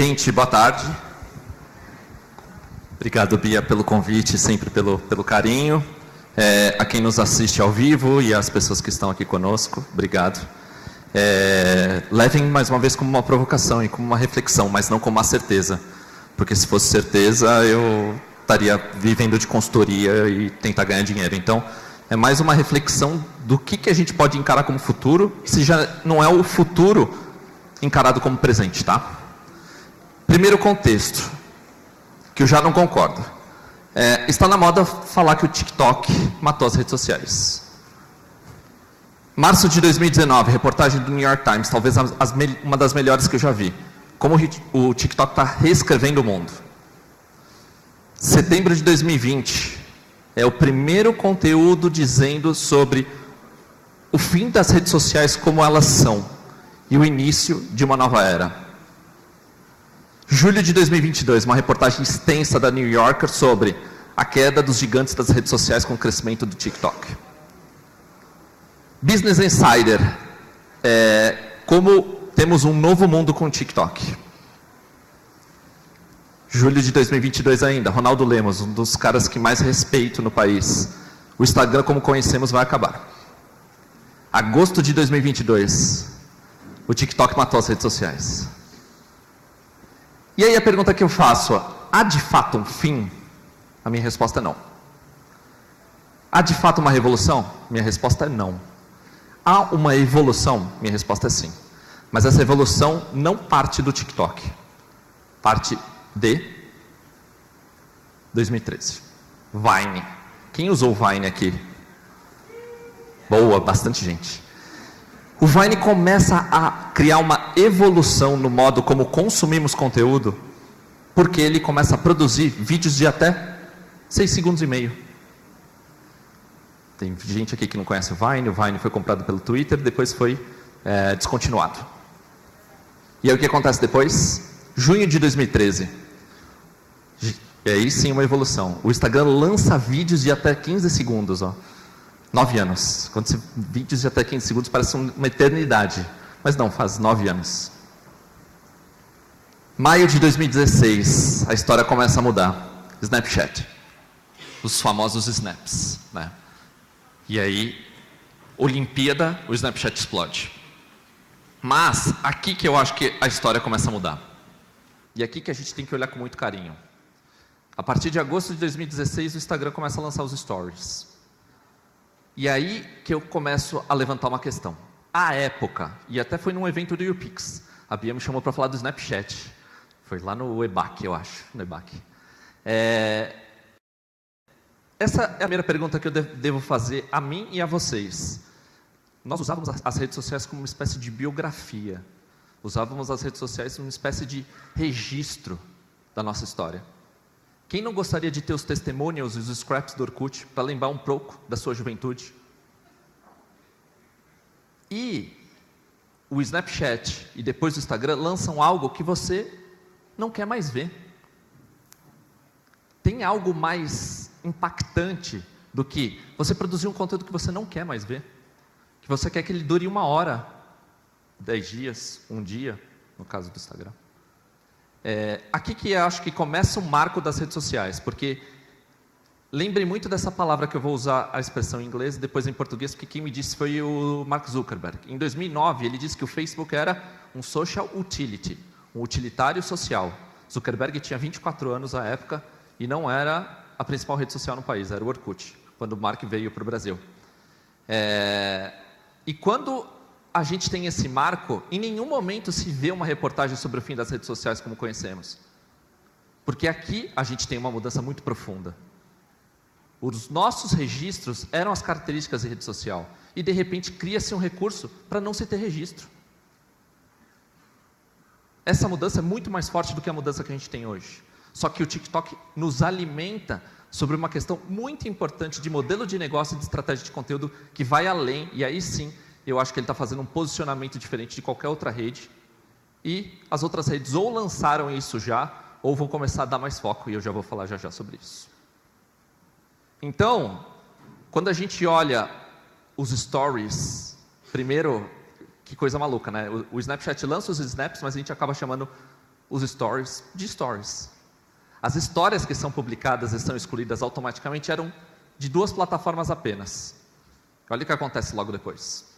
Gente, boa tarde. Obrigado, Bia, pelo convite, sempre pelo carinho. A quem nos assiste ao vivo e às pessoas que estão aqui conosco, obrigado. Levem mais uma vez como uma provocação e como uma reflexão, mas não como uma certeza. Porque se fosse certeza, eu estaria vivendo de consultoria e tentar ganhar dinheiro. Então, é mais uma reflexão do que a gente pode encarar como futuro, se já não é o futuro encarado como presente, tá? Primeiro contexto, que eu já não concordo. Está na moda falar que o TikTok matou as redes sociais. Março de 2019, reportagem do New York Times, talvez uma das melhores que eu já vi. Como o TikTok está reescrevendo o mundo. Setembro de 2020, é o primeiro conteúdo dizendo sobre o fim das redes sociais como elas são e o início de uma nova era. Julho de 2022, uma reportagem extensa da New Yorker sobre a queda dos gigantes das redes sociais com o crescimento do TikTok. Business Insider, como temos um novo mundo com o TikTok. Julho de 2022 ainda, Ronaldo Lemos, um dos caras que mais respeito no país. O Instagram, como conhecemos, vai acabar. Agosto de 2022, o TikTok matou as redes sociais. E aí a pergunta que eu faço, há de fato um fim? A minha resposta é não. Há de fato uma revolução? Minha resposta é não. Há uma evolução? Minha resposta é sim. Mas essa evolução não parte do TikTok. Parte de 2013. Vine. Quem usou o Vine aqui? Boa, bastante gente. O Vine começa a criar uma evolução no modo como consumimos conteúdo, porque ele começa a produzir vídeos de até 6 segundos e meio. Tem gente aqui que não conhece o Vine foi comprado pelo Twitter, depois foi descontinuado. E aí o que acontece depois? Junho de 2013. E aí sim uma evolução. O Instagram lança vídeos de até 15 segundos, ó. 9 anos. Vídeos de até 15 segundos parece uma eternidade. Mas não, faz 9 anos. Maio de 2016, a história começa a mudar. Snapchat. Os famosos snaps, né? E aí, Olimpíada, o Snapchat explode. Mas, aqui que eu acho que a história começa a mudar. E aqui que a gente tem que olhar com muito carinho. A partir de agosto de 2016, o Instagram começa a lançar os stories. E aí que eu começo a levantar uma questão. À época, e até foi num evento do YouPix, a Bia me chamou para falar do Snapchat. Foi lá no EBAC, eu acho, no EBAC. Essa é a primeira pergunta que eu devo fazer a mim e a vocês. Nós usávamos as redes sociais como uma espécie de biografia. Usávamos as redes sociais como uma espécie de registro da nossa história. Quem não gostaria de ter os testemunhos e os scraps do Orkut para lembrar um pouco da sua juventude? E o Snapchat e depois o Instagram lançam algo que você não quer mais ver. Tem algo mais impactante do que você produzir um conteúdo que você não quer mais ver? Que você quer que ele dure 1 hora, 10 dias, 1 dia, no caso do Instagram. Aqui que eu acho que começa o marco das redes sociais, porque lembrem muito dessa palavra que eu vou usar a expressão em inglês e depois em português, porque quem me disse foi o Mark Zuckerberg. Em 2009, ele disse que o Facebook era um social utility, um utilitário social. Zuckerberg tinha 24 anos à época e não era a principal rede social no país, era o Orkut, quando o Mark veio para o Brasil. E quando a gente tem esse marco, em nenhum momento se vê uma reportagem sobre o fim das redes sociais como conhecemos. Porque aqui a gente tem uma mudança muito profunda. Os nossos registros eram as características de rede social. E de repente cria-se um recurso para não se ter registro. Essa mudança é muito mais forte do que a mudança que a gente tem hoje. Só que o TikTok nos alimenta sobre uma questão muito importante de modelo de negócio e de estratégia de conteúdo que vai além, e aí sim, eu acho que ele está fazendo um posicionamento diferente de qualquer outra rede, e as outras redes ou lançaram isso já, ou vão começar a dar mais foco, e eu já vou falar já sobre isso. Então, quando a gente olha os stories, primeiro, que coisa maluca, né? O Snapchat lança os snaps, mas a gente acaba chamando os stories de stories. As histórias que são publicadas e são excluídas automaticamente eram de 2 plataformas apenas. Olha o que acontece logo depois.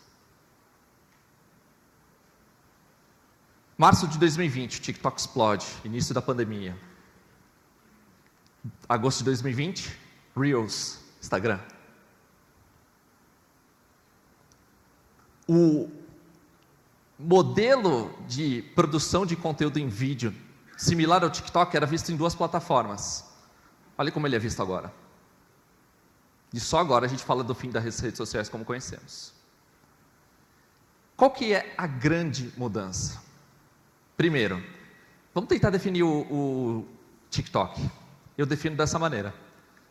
Março de 2020, o TikTok explode, início da pandemia. Agosto de 2020, Reels, Instagram. O modelo de produção de conteúdo em vídeo similar ao TikTok era visto em 2 plataformas. Olha como ele é visto agora. E só agora a gente fala do fim das redes sociais como conhecemos. Qual que é a grande mudança? Primeiro, vamos tentar definir o TikTok. Eu defino dessa maneira.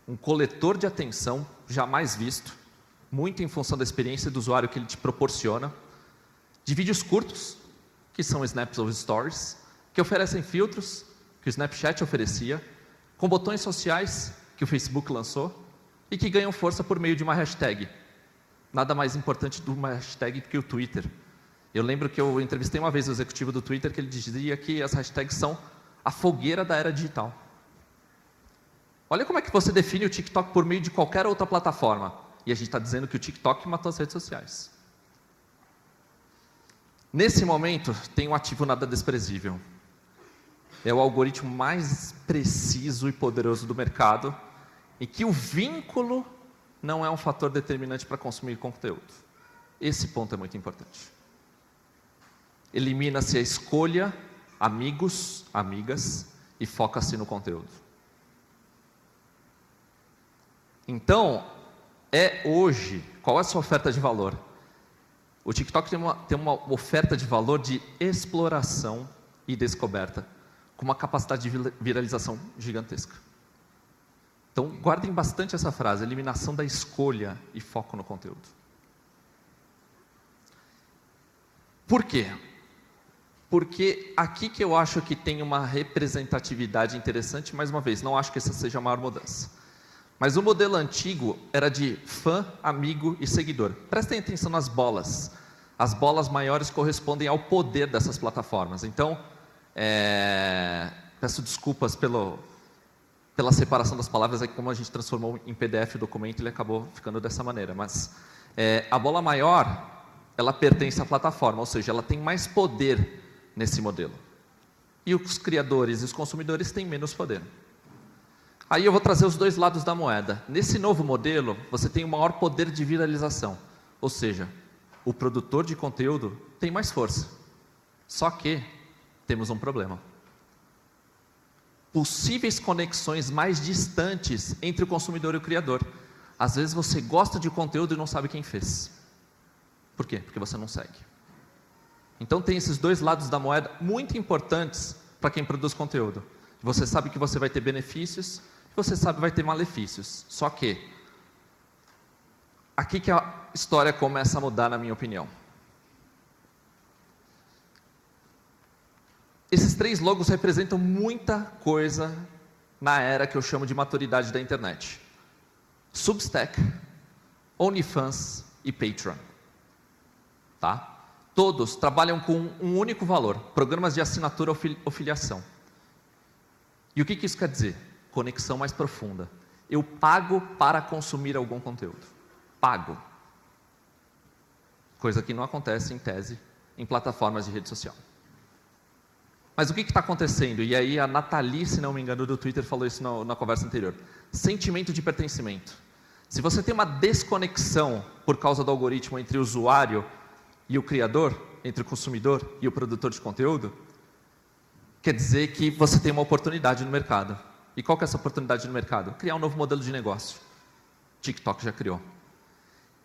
Um coletor de atenção jamais visto, muito em função da experiência do usuário que ele te proporciona, de vídeos curtos, que são snaps ou stories, que oferecem filtros, que o Snapchat oferecia, com botões sociais, que o Facebook lançou, e que ganham força por meio de uma hashtag. Nada mais importante do uma hashtag que o Twitter. Eu lembro que eu entrevistei uma vez o executivo do Twitter que ele dizia que as hashtags são a fogueira da era digital. Olha como é que você define o TikTok por meio de qualquer outra plataforma. E a gente está dizendo que o TikTok matou as redes sociais. Nesse momento, tem um ativo nada desprezível. É o algoritmo mais preciso e poderoso do mercado, em que o vínculo não é um fator determinante para consumir conteúdo. Esse ponto é muito importante. Elimina-se a escolha, amigos, amigas, e foca-se no conteúdo. Então, hoje, qual é a sua oferta de valor? O TikTok tem uma oferta de valor de exploração e descoberta, com uma capacidade de viralização gigantesca. Então, guardem bastante essa frase, eliminação da escolha e foco no conteúdo. Por quê? Porque aqui que eu acho que tem uma representatividade interessante, mais uma vez, não acho que essa seja a maior mudança. Mas o modelo antigo era de fã, amigo e seguidor. Prestem atenção nas bolas. As bolas maiores correspondem ao poder dessas plataformas. Então, peço desculpas pela separação das palavras, é que como a gente transformou em PDF o documento, ele acabou ficando dessa maneira. Mas a bola maior, ela pertence à plataforma, ou seja, ela tem mais poder nesse modelo. E os criadores e os consumidores têm menos poder. Aí eu vou trazer os 2 lados da moeda. Nesse novo modelo, você tem um maior poder de viralização. Ou seja, o produtor de conteúdo tem mais força. Só que temos um problema. Possíveis conexões mais distantes entre o consumidor e o criador. Às vezes você gosta de conteúdo e não sabe quem fez. Por quê? Porque você não segue. Então tem esses 2 lados da moeda muito importantes para quem produz conteúdo. Você sabe que você vai ter benefícios, você sabe que vai ter malefícios. Só que, aqui que a história começa a mudar, na minha opinião. Esses 3 logos representam muita coisa na era que eu chamo de maturidade da internet. Substack, OnlyFans e Patreon. Tá? Todos trabalham com um único valor, programas de assinatura ou filiação. E o que isso quer dizer? Conexão mais profunda. Eu pago para consumir algum conteúdo. Pago. Coisa que não acontece, em tese, em plataformas de rede social. Mas o que está acontecendo? E aí a Nathalie, se não me engano, do Twitter falou isso na conversa anterior. Sentimento de pertencimento. Se você tem uma desconexão por causa do algoritmo entre o usuário e o criador, entre o consumidor e o produtor de conteúdo, quer dizer que você tem uma oportunidade no mercado. E qual que é essa oportunidade no mercado? Criar um novo modelo de negócio. TikTok já criou.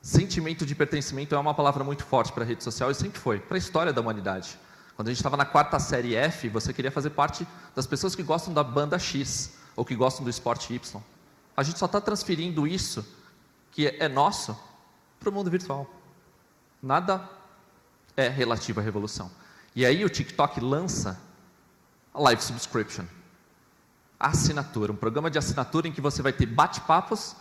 Sentimento de pertencimento é uma palavra muito forte para a rede social e sempre foi, para a história da humanidade. Quando a gente estava na 4ª série F, você queria fazer parte das pessoas que gostam da banda X, ou que gostam do esporte Y. A gente só está transferindo isso, que é nosso, para o mundo virtual. Nada é relativo à revolução. E aí o TikTok lança a Live Subscription. A assinatura, um programa de assinatura em que você vai ter bate-papos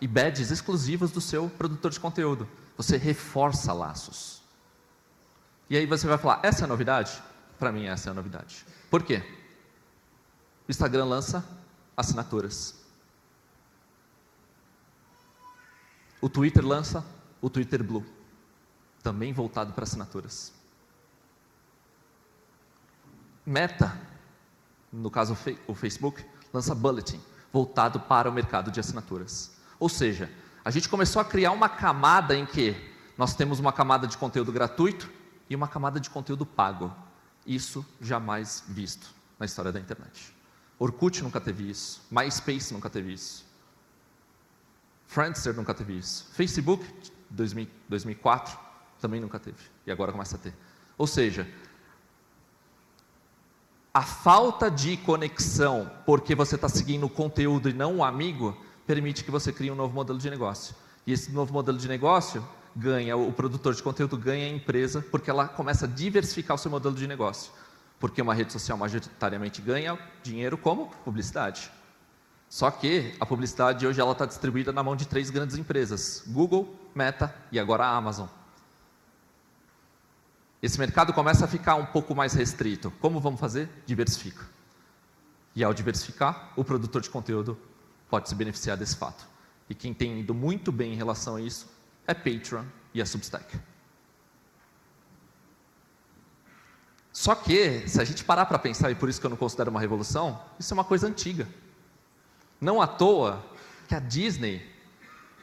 e badges exclusivos do seu produtor de conteúdo. Você reforça laços. E aí você vai falar, essa é a novidade? Para mim essa é a novidade. Por quê? O Instagram lança assinaturas. O Twitter lança o Twitter Blue, também voltado para assinaturas. Meta, no caso o Facebook, lança Bulletin, voltado para o mercado de assinaturas. Ou seja, a gente começou a criar uma camada em que nós temos uma camada de conteúdo gratuito e uma camada de conteúdo pago. Isso jamais visto na história da internet. Orkut nunca teve isso, MySpace nunca teve isso, Friendster nunca teve isso, Facebook, 2004, também nunca teve, e agora começa a ter. Ou seja, a falta de conexão, porque você está seguindo o conteúdo e não o amigo, permite que você crie um novo modelo de negócio. E esse novo modelo de negócio ganha, o produtor de conteúdo ganha a empresa, porque ela começa a diversificar o seu modelo de negócio. Porque uma rede social majoritariamente ganha dinheiro como publicidade. Só que a publicidade hoje está distribuída na mão de 3 grandes empresas: Google, Meta e agora a Amazon. Esse mercado começa a ficar um pouco mais restrito. Como vamos fazer? Diversifica. E ao diversificar, o produtor de conteúdo pode se beneficiar desse fato. E quem tem ido muito bem em relação a isso é Patreon e a Substack. Só que, se a gente parar para pensar, e por isso que eu não considero uma revolução, isso é uma coisa antiga. Não à toa que a Disney,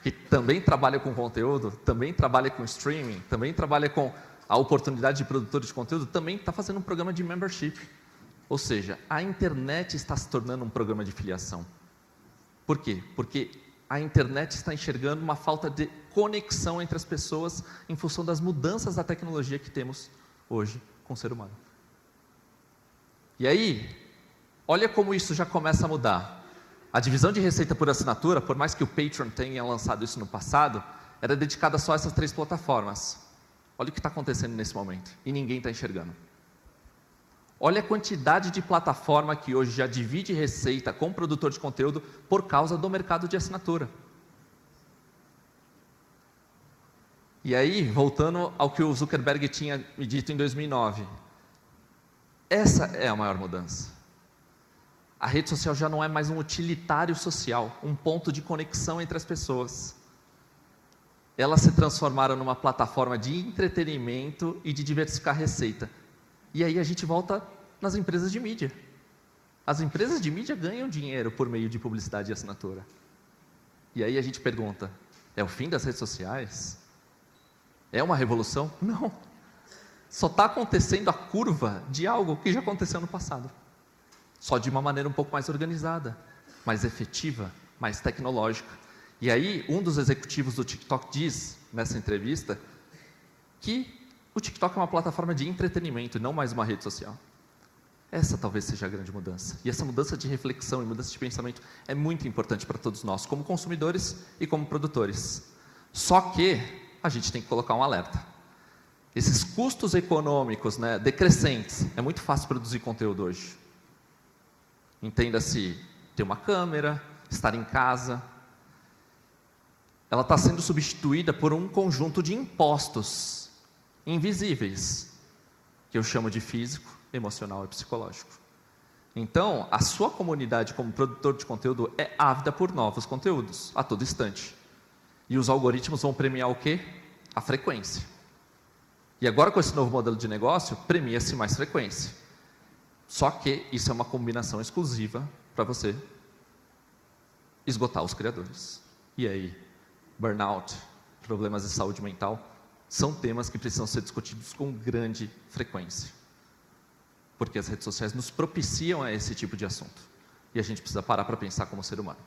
que também trabalha com conteúdo, também trabalha com streaming, também trabalha com a oportunidade de produtor de conteúdo, também está fazendo um programa de membership. Ou seja, a internet está se tornando um programa de filiação. Por quê? Porque a internet está enxergando uma falta de conexão entre as pessoas em função das mudanças da tecnologia que temos hoje com o ser humano. E aí, olha como isso já começa a mudar. A divisão de receita por assinatura, por mais que o Patreon tenha lançado isso no passado, era dedicada só a essas 3 plataformas. Olha o que está acontecendo nesse momento, e ninguém está enxergando. Olha a quantidade de plataforma que hoje já divide receita com o produtor de conteúdo por causa do mercado de assinatura. E aí, voltando ao que o Zuckerberg tinha me dito em 2009, essa é a maior mudança. A rede social já não é mais um utilitário social, um ponto de conexão entre as pessoas. Elas se transformaram numa plataforma de entretenimento e de diversificar receita. E aí a gente volta nas empresas de mídia. As empresas de mídia ganham dinheiro por meio de publicidade e assinatura. E aí a gente pergunta, é o fim das redes sociais? É uma revolução? Não. Só está acontecendo a curva de algo que já aconteceu no passado. Só de uma maneira um pouco mais organizada, mais efetiva, mais tecnológica. E aí, um dos executivos do TikTok diz, nessa entrevista, que o TikTok é uma plataforma de entretenimento e não mais uma rede social. Essa talvez seja a grande mudança. E essa mudança de reflexão e mudança de pensamento é muito importante para todos nós, como consumidores e como produtores. Só que a gente tem que colocar um alerta. Esses custos econômicos, decrescentes, é muito fácil produzir conteúdo hoje. Entenda-se ter uma câmera, estar em casa. Ela está sendo substituída por um conjunto de impostos invisíveis, que eu chamo de físico, emocional e psicológico. Então, a sua comunidade como produtor de conteúdo é ávida por novos conteúdos, a todo instante. E os algoritmos vão premiar o quê? A frequência. E agora, com esse novo modelo de negócio, premia-se mais frequência. Só que isso é uma combinação exclusiva para você esgotar os criadores. E aí, burnout, problemas de saúde mental, são temas que precisam ser discutidos com grande frequência. Porque as redes sociais nos propiciam a esse tipo de assunto. E a gente precisa parar para pensar como ser humano.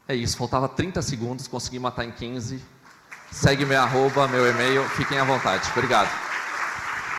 É isso, faltava 30 segundos, consegui matar em 15. Segue meu @, meu e-mail, fiquem à vontade. Obrigado.